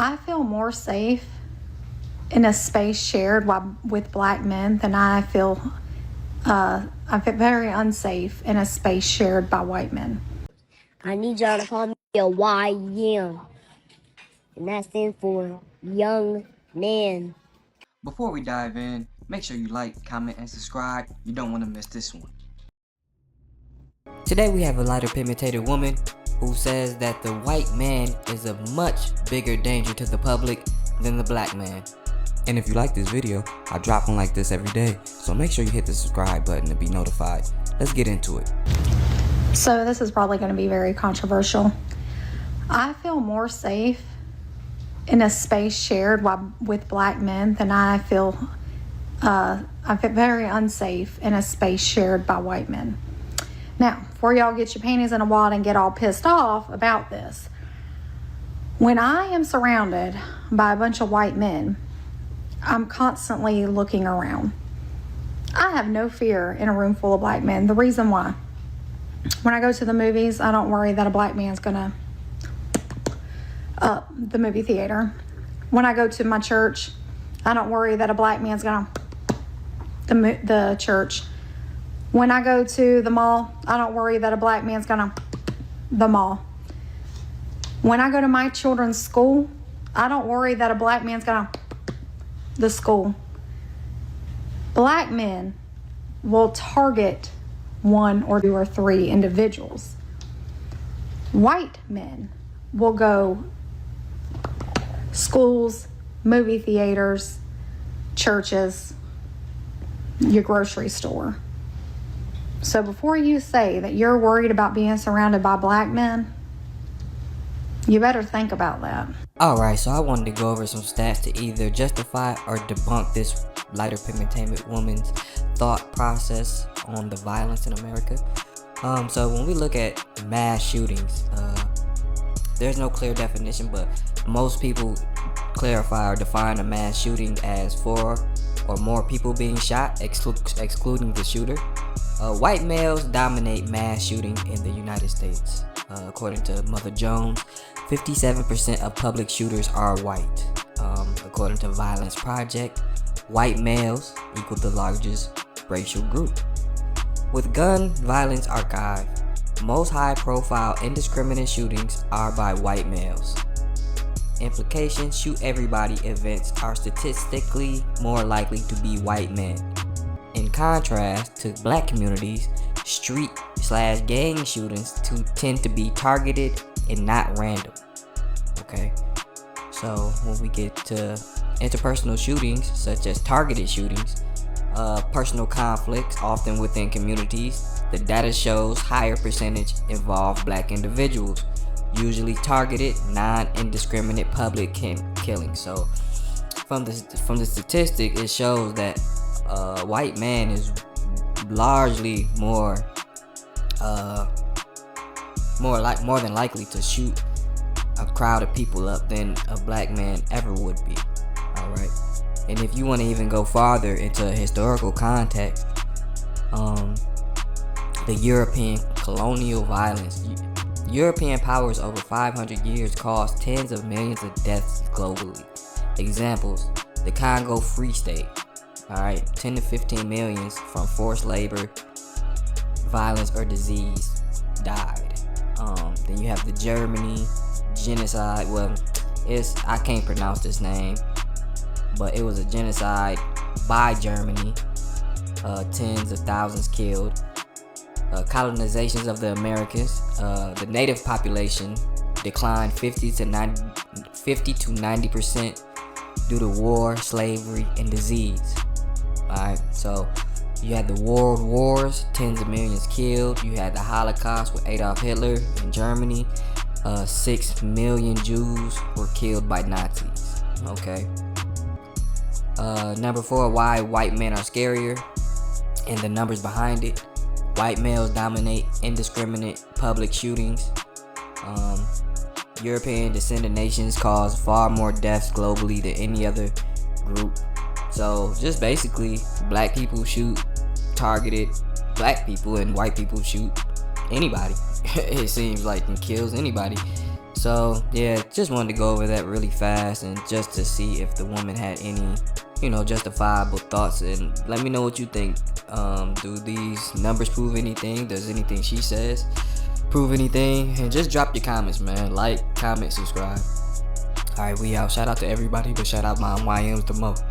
I feel more safe in a space shared with black men than I feel very unsafe in a space shared by white men. I need y'all to call me a YM, and that stands for young man. Before we dive in, make sure you like, comment, and subscribe. You don't want to miss this one. Today we have a lighter pigmented woman who says that the white man is a much bigger danger to the public than the black man. And if you like this video, I drop one like this every day, so make sure you hit the subscribe button to be notified. Let's get into it. So this is probably going to be very controversial. I feel more safe in a space shared with black men than I feel very unsafe in a space shared by white men. Now, before y'all get your panties in a wad and get all pissed off about this, when I am surrounded by a bunch of white men, I'm constantly looking around. I have no fear in a room full of black men. The reason why, when I go to the movies, I don't worry that a black man's gonna the movie theater. When I go to my church, I don't worry that a black man's gonna the church. When I go to the mall, I don't worry that a black man's gonna the mall. When I go to my children's school, I don't worry that a black man's gonna the school. Black men will target one or two or three individuals. White men will go schools, movie theaters, churches, your grocery store. So before you say that you're worried about being surrounded by black men, you better think about that. Alright, so I wanted to go over some stats to either justify or debunk this lighter pigmented woman's thought process on the violence in America. So when we look at mass shootings, there's no clear definition, but most people clarify or define a mass shooting as 4 or more people being shot, excluding the shooter. White males dominate mass shooting in the United States. According to Mother Jones, 57% of public shooters are white. According to Violence Project, white males equal the largest racial group. With Gun Violence Archive, most high-profile indiscriminate shootings are by white males. Implication: shoot everybody events are statistically more likely to be white men. In contrast to black communities, street/gang shootings tend to be targeted and not random. Okay, so when we get to interpersonal shootings, such as targeted shootings, personal conflicts often within communities, the data shows higher percentage involve black individuals, usually targeted, non-indiscriminate public killings. So from the statistic, it shows that white man is largely more than likely to shoot a crowd of people up than a black man ever would be. Alright, and if you want to even go farther into a historical context, the European colonial violence, European powers over 500 years caused tens of millions of deaths globally. Examples: the Congo Free State, alright, 10 to 15 million from forced labor, violence, or disease died. Then you have the Germany genocide. Well, I can't pronounce this name, but it was a genocide by Germany. Tens of thousands killed. Colonizations of the Americas. The native population declined 50 to 90% due to war, slavery, and disease. Alright, so you had the world wars, tens of millions killed. You had the Holocaust with Adolf Hitler in Germany. 6 million Jews were killed by Nazis. Okay. Number 4, why white men are scarier and the numbers behind it. White males dominate indiscriminate public shootings. European descended nations cause far more deaths globally than any other group. So just basically, black people shoot targeted black people and white people shoot anybody. It seems like, and kills anybody. So yeah, just wanted to go over that really fast and just to see if the woman had any, justifiable thoughts, and let me know what you think. Do these numbers prove anything? Does anything she says prove anything? And just drop your comments, man. Like, comment, subscribe. Alright, we out. Shout out to everybody, but shout out my YMs the most.